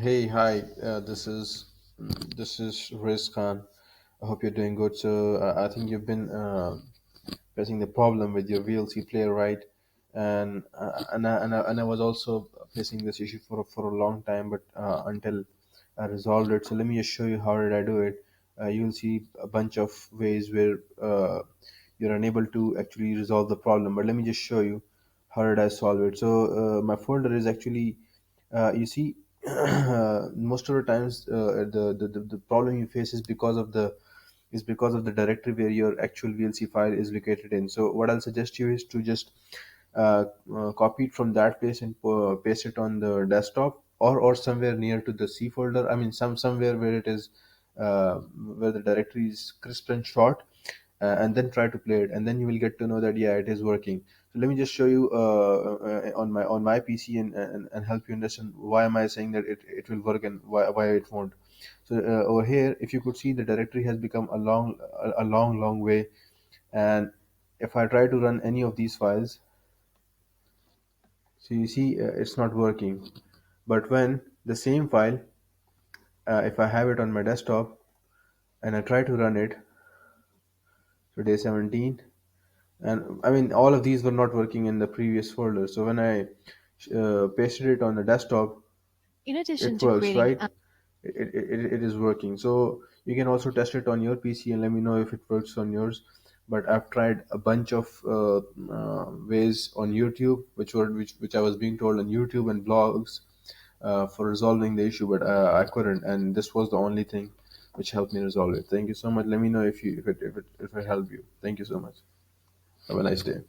Hey, hi. This is Riz Khan. I hope you're doing good. So I think you've been facing the problem with your VLC player, right? And I was also facing this issue for a long time, but until I resolved it. So let me just show you how did I do it. You'll see a bunch of ways where you're unable to actually resolve the problem. But let me just show you how did I solve it. So my folder is actually you see most of the times the problem you face is because of the directory where your actual VLC file is located in. So what I'll suggest you is to just copy it from that place and paste it on the desktop or somewhere near to the C folder. I mean somewhere where it is where the directory is crisp and short, and then try to play it, and then you will get to know that yeah, it is working. So let me just show you on my PC and help you understand why am I saying that it will work and why it won't. So over here, if you could see, the directory has become a long way, and if I try to run any of these files, so you see it's not working. But when the same file, if I have it on my desktop and I try to run it, so day 17, and I mean all of these were not working in the previous folder. So when I pasted it on the desktop, In addition it to works, creating right? It is working. So you can also test it on your PC and let me know if it works on yours. But I've tried a bunch of ways on YouTube, which I was being told on YouTube and blogs for resolving the issue, but I couldn't, and this was the only thing which helped me resolve it. Thank you so much. Let me know if it helped you. Thank you so much. Have a nice day.